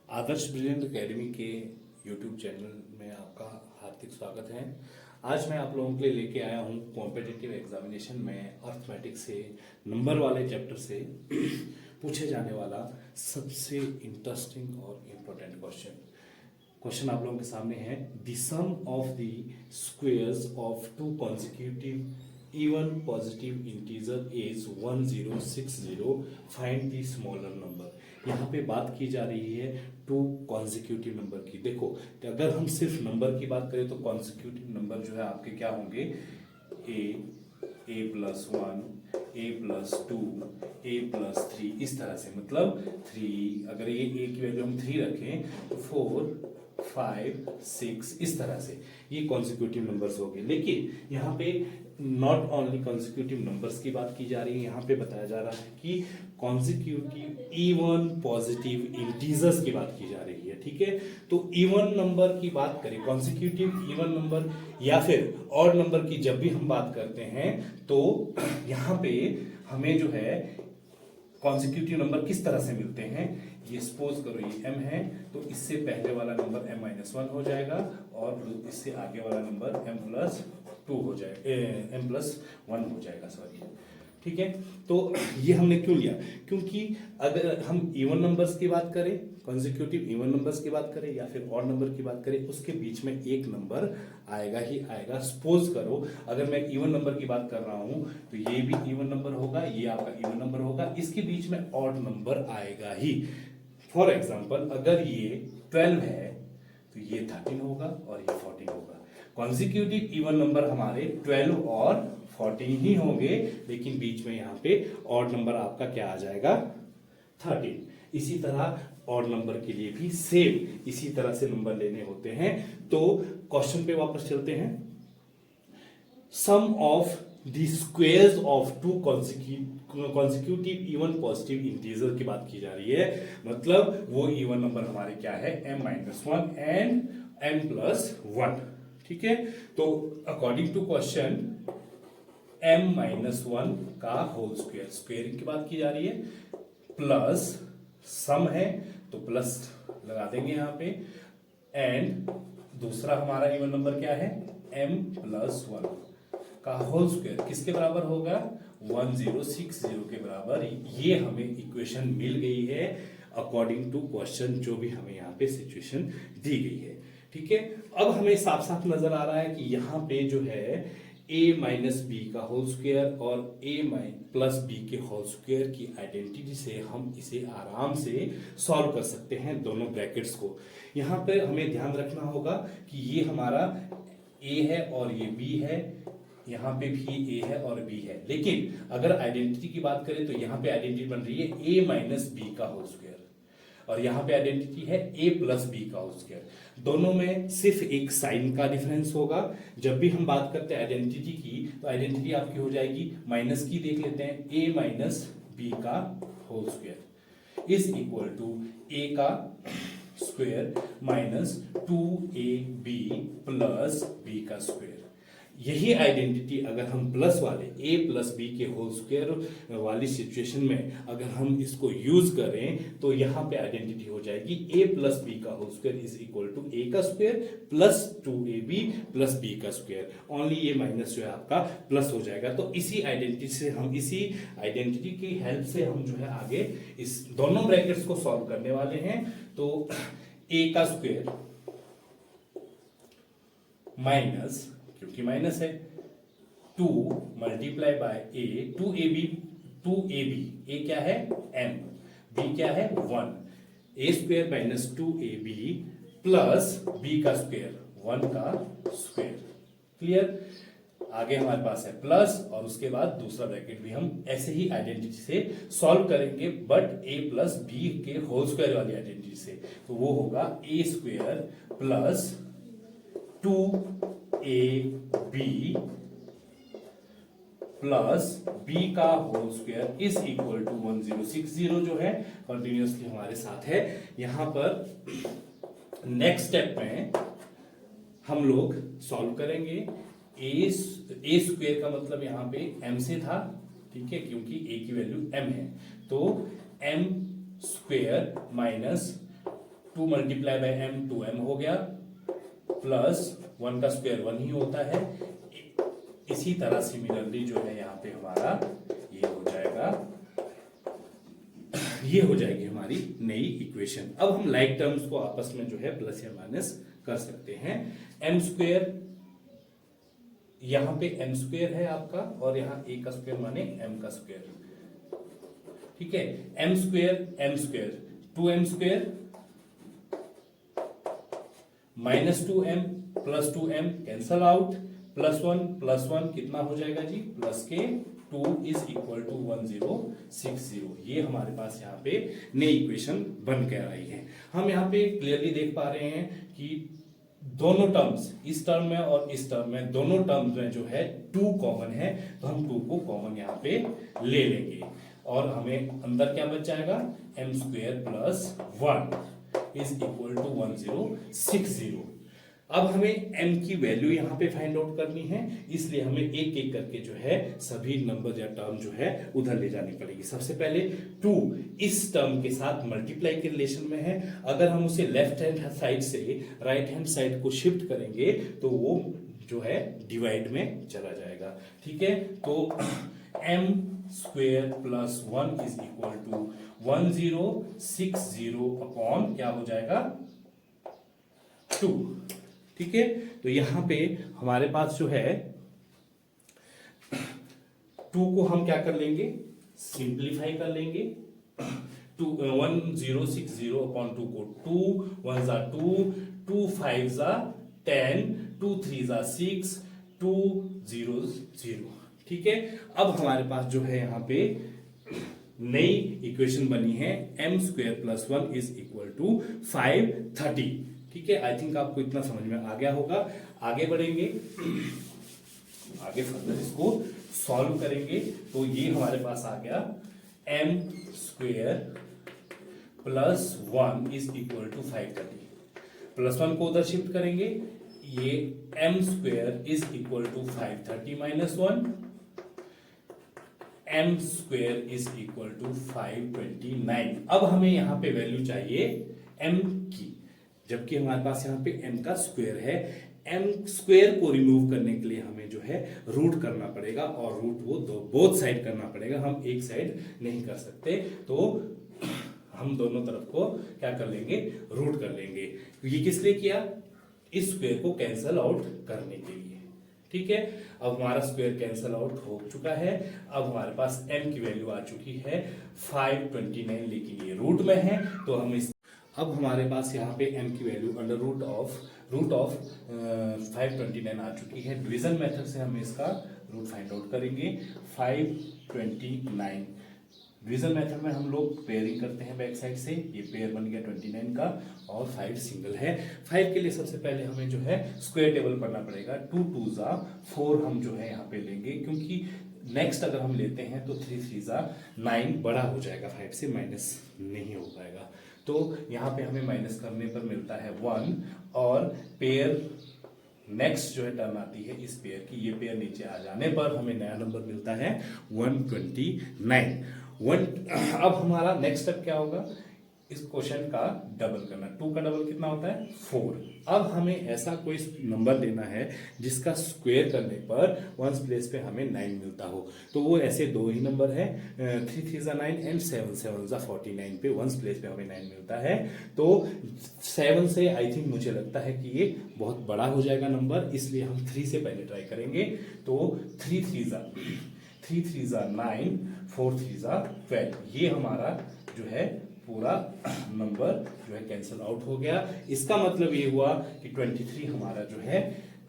आदर्श brilliant academy के YouTube channel में आपका हार्दिक स्वागत है। आज मैं आप लोगों के लिए लेके आया हूँ कॉम्पिटिटिव एग्जामिनेशन में अर्थमेटिक्स से नंबर वाले चैप्टर से पूछे जाने वाला सबसे इंटरेस्टिंग और इम्पोर्टेंट क्वेश्चन आप लोगों के सामने है। The sum of the squares of two consecutive even positive integer is 1060। Find the smaller number. यहाँ पे बात की जा रही है टू कॉन्सिक्यूटिव नंबर की। देखो, अगर हम सिर्फ नंबर की बात करें तो कॉन्सिक्यूटिव नंबर जो है आपके क्या होंगे, a+1, a+2, a+3, इस तरह से। मतलब 3, अगर ये a की वैल्यू हम 3 रखें तो 4, 5, 6, इस तरह से ये कॉन्सिक्यूटिव नंबर्स हो गए। लेकिन यहाँ पे नॉट ओनली कॉन्सिक्यूटिव नंबर्स की बात की जा रही है, यहाँ पे बताया जा रहा है कि कॉन्सिक्यूटिव इवन पॉजिटिव इंटीजर्स की बात की जा रही है। ठीक है, तो इवन नंबर की बात करें, कॉन्सिक्यूटिव इवन नंबर या फिर ऑड नंबर की जब भी हम बात करते हैं तो यहाँ पे हमें जो है कॉन्सिक्यूटिव नंबर किस तरह से मिलते हैं। ये सपोज करो ये m है तो इससे पहले वाला नंबर m-1 हो जाएगा और इससे आगे वाला नंबर m+2 हो जाएगा, m+1 हो जाएगा, सॉरी। ठीक है, तो ये हमने क्यों लिया, क्योंकि अगर हम इवन नंबर्स की बात करें, कॉन्सिक्यूटिव इवन नंबर्स की बात करें या फिर ऑड नंबर की बात करें, उसके बीच में एक नंबर आएगा ही आएगा। सपोज करो अगर मैं इवन नंबर की बात कर रहा हूं तो ये भी इवन नंबर होगा, ये आपका इवन नंबर होगा, इसके बीच में ऑड नंबर आएगा ही। फॉर एग्जाम्पल अगर ये 12 है तो ये 13 होगा और ये 14 होगा। कॉन्सिक्यूटिव इवन नंबर हमारे 12 और 14 ही होंगे, लेकिन बीच में यहाँ पे ऑड नंबर आपका क्या आ जाएगा, 13। इसी तरह ऑड नंबर के लिए भी सेम इसी तरह से नंबर लेने होते हैं। तो क्वेश्चन पे वापस चलते हैं। Sum of the squares of two consecutive even positive integer की बात की जा रही है। मतलब वो इवन नंबर हमारे क्या है, m-1 एंड m+1। ठीक है, तो अकॉर्डिंग टू क्वेश्चन m-1 का होल स्क्वायर, स्क्वायरिंग की बात की जा रही है, प्लस सम है तो प्लस लगा देंगे यहां पे, एंड दूसरा हमारा इवन नंबर क्या है, m+1 का होल स्क्वायर किसके बराबर होगा, 1060 के बराबर। ये हमें इक्वेशन मिल गई है अकॉर्डिंग टू क्वेश्चन, जो भी हमें यहाँ पे सिचुएशन दी गई है। ठीक है, अब हमें साफ साफ नजर आ रहा है कि यहाँ पे जो है a-b का होल स्क्वायर और a+b के होल स्क्वायर की आइडेंटिटी से हम इसे आराम से सॉल्व कर सकते हैं, दोनों ब्रैकेट्स को। यहाँ पे हमें ध्यान रखना होगा कि ये हमारा a है और ये b है, यहाँ पे भी a है और b है। लेकिन अगर आइडेंटिटी की बात करें तो यहाँ पे आइडेंटिटी बन रही है a-b का होल स्क्वायर और यहाँ पे आइडेंटिटी है a+b का होल स्क्वायर। दोनों में सिर्फ एक साइन का डिफरेंस होगा। जब भी हम बात करते हैं आइडेंटिटी की तो आइडेंटिटी आपकी हो जाएगी माइनस की, देख लेते हैं, a-b का whole square is equal to a का square minus 2ab plus b का स्क्वायर। यही आइडेंटिटी अगर हम प्लस वाले a+b के होल स्क्वायर वाली सिचुएशन में अगर हम इसको यूज करें तो यहाँ पे आइडेंटिटी हो जाएगी a+b का whole square is equal to a का square plus 2ab plus b का स्क्वायर। ओनली ये माइनस जो है आपका प्लस हो जाएगा। तो इसी आइडेंटिटी की हेल्प से हम जो है आगे इस दोनों ब्रैकेट्स को सॉल्व करने वाले हैं। तो a का स्क्वायर माइनस, क्योंकि माइनस है, 2 multiply by a, 2ab, a क्या है m, b क्या है 1, a square minus 2ab plus b का स्क्वायर 1 का स्क्वायर। क्लियर, आगे हमारे पास है प्लस और उसके बाद दूसरा ब्रैकेट भी हम ऐसे ही आइडेंटिटी से सॉल्व करेंगे, बट a+b के होल स्क्वायर वाली आइडेंटिटी से। तो वो होगा a square plus 2ab plus b का whole square is equal to 1060 जो है कंटिन्यूअसली हमारे साथ है। यहां पर नेक्स्ट स्टेप में हम लोग सॉल्व करेंगे। a स्क्वायर का मतलब यहां पे m से था, ठीक है, क्योंकि a की वैल्यू m है, तो m square minus 2 multiply by m 2m हो गया, प्लस 1 का स्क्वायर 1 ही होता है। इसी तरह सिमिलरली जो है यहाँ पे हमारा ये हो जाएगा, ये हो जाएगी हमारी नई इक्वेशन। अब हम लाइक टर्म्स को आपस में जो है प्लस या माइनस कर सकते हैं। m स्क्वायर, यहां पे m स्क्वायर है आपका, और यहाँ a का स्क्वायर माने m का स्क्वायर, ठीक है। m square 2m square minus 2m plus 2m cancel out, plus 1 कितना हो जाएगा जी, प्लस के 2 इज इक्वल टू 1060। ये हमारे पास यहाँ पे नई इक्वेशन बन के आई है। हम यहाँ पे क्लियरली देख पा रहे हैं कि दोनों टर्म्स, इस टर्म में और इस टर्म में, दोनों टर्म्स में जो है 2 कॉमन है, तो हम 2 को कॉमन यहाँ पे ले लेंगे और हमें अंदर क्या बच जाएगा, m square plus 1 is equal to 1060। अब हमें m की वैल्यू यहाँ पे फाइंड आउट करनी है, इसलिए हमें एक एक करके जो है सभी नंबर या टर्म जो है उधर ले जानी पड़ेगी। सबसे पहले 2 इस टर्म के साथ मल्टीप्लाई के रिलेशन में है, अगर हम उसे लेफ्ट हैंड साइड से राइट हैंड साइड को शिफ्ट करेंगे तो वो जो है डिवाइड में चला जाएगा, ठीक है। तो m square plus 1 is equal to 1060 upon क्या हो जाएगा 2, ठीक है। तो यहां पे हमारे पास जो है 2 को हम क्या कर लेंगे, सिंप्लीफाई कर लेंगे। 1060 अपॉन 2 को 2 1 जा 2, 2 5 जा 10, 2 3 जा 6, 2 0 0, ठीक है। अब हमारे पास जो है यहाँ पे नई इक्वेशन बनी है, m square plus 1 is equal to 530, ठीक है। आई थिंक आपको इतना समझ में आ गया होगा। आगे बढ़ेंगे, आगे फर्दर इसको सॉल्व करेंगे, तो ये हमारे पास आ गया m square plus 1 is equal to 530, plus 1 को उधर शिफ्ट करेंगे, ये m square is equal to 530 minus 1, m square is equal to 529। अब हमें यहां पे वैल्यू चाहिए m की, जबकि हमारे पास यहाँ पे m का स्क्वायर है। m स्क्वायर को रिमूव करने के लिए हमें जो है रूट करना पड़ेगा, और रूट वो बोथ साइड करना पड़ेगा, हम एक साइड नहीं कर सकते। तो हम दोनों तरफ को क्या कर लेंगे, रूट कर लेंगे। ये किस लिए किया, इस स्क्वायर को कैंसल आउट करने के लिए, ठीक है। अब हमारा स्क्वायर कैंसल आउट हो चुका है। अब हमारे पास m की वैल्यू आ चुकी है 529, लेकिन ये रूट में है, तो हम इस, अब हमारे पास यहाँ पे m की वैल्यू अंडर रूट ऑफ 529 आ चुकी है। डिवीजन मेथड से हम इसका रूट फाइंड आउट करेंगे। 529 डिवीजन मेथड में हम लोग पेयरिंग करते हैं बैक साइड से, ये पेयर बन गया 29 का, और 5 सिंगल है। 5 के लिए सबसे पहले हमें जो है स्क्वायर टेबल पढ़ना पड़ेगा। 2 2 जा 4 हम जो है यहाँ पे लेंगे, क्योंकि नेक्स्ट अगर हम लेते हैं तो 3 3 जा 9 बड़ा हो जाएगा, 5 से माइनस नहीं हो पाएगा। तो यहाँ पे हमें माइनस करने पर मिलता है 1, और पेयर नेक्स्ट जो है टर्म आती है इस पेयर की, ये पेयर नीचे आ जाने पर हमें नया नंबर मिलता है 129। अब हमारा नेक्स्ट स्टेप क्या होगा, इस क्वेश्चन का डबल करना। 2 का डबल कितना होता है 4। अब हमें ऐसा कोई नंबर लेना है जिसका स्क्वायर करने पर वंस प्लेस पे हमें 9 मिलता हो। तो वो ऐसे दो ही नंबर है, 3 3 जा 9 एंड 7 7 जा 49 पे वंस प्लेस पे हमें 9 मिलता है। तो 7 से आई थिंक मुझे लगता है कि ये बहुत बड़ा हो जाएगा नंबर, इसलिए हम 3 से पहले ट्राई करेंगे। तो 3 3 जा 9, 4 3 जा 12, ये हमारा जो है पूरा नंबर जो है कैंसिल आउट हो गया। इसका मतलब ये हुआ कि 23 हमारा जो है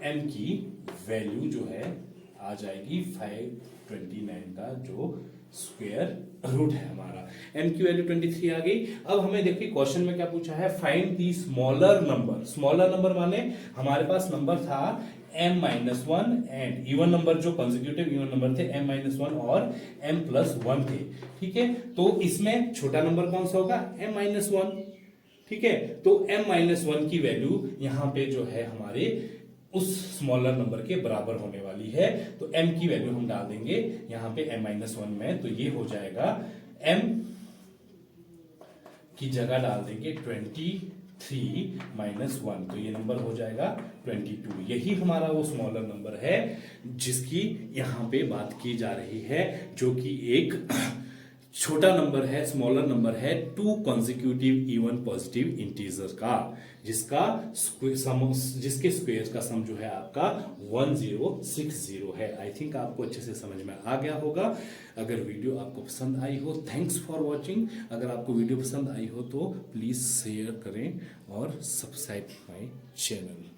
m की वैल्यू जो है आ जाएगी 529 का जो स्क्वायर रूट है हमारा। m की वैल्यू 23 आ गई। अब हमें देखिए क्वेश्चन में क्या पूछा है, find the smaller number. Smaller number माने हमारे पास नंबर था m-1 एंड इवन नंबर जो कंसेक्यूटिव इवन नंबर थे m-1 और m+1 थे, ठीक है। तो इसमें छोटा नंबर कौन सा होगा, m-1, ठीक है। तो m-1 की वैल्यू यहाँ पे जो है हमारे उस स्मॉलर नंबर के बराबर होने वाली है। तो m की वैल्यू हम डाल देंगे यहाँ पे m-1 में, तो ये हो जाएगा m की जगह डाल देंगे 20 3 माइनस 1, तो ये नंबर हो जाएगा 22। यही हमारा वो स्मॉलर नंबर है जिसकी यहाँ पे बात की जा रही है, जो कि एक छोटा नंबर है, स्मॉलर नंबर है, 2 कॉन्जिक्यूटिव इवन पॉजिटिव इंटीजर का, जिसके स्क्वायर का सम जो है आपका 1060 है। आई थिंक आपको अच्छे से समझ में आ गया होगा। अगर वीडियो आपको पसंद आई हो, थैंक्स फॉर वॉचिंग। अगर आपको वीडियो पसंद आई हो तो प्लीज शेयर करें और सब्सक्राइब माई चैनल।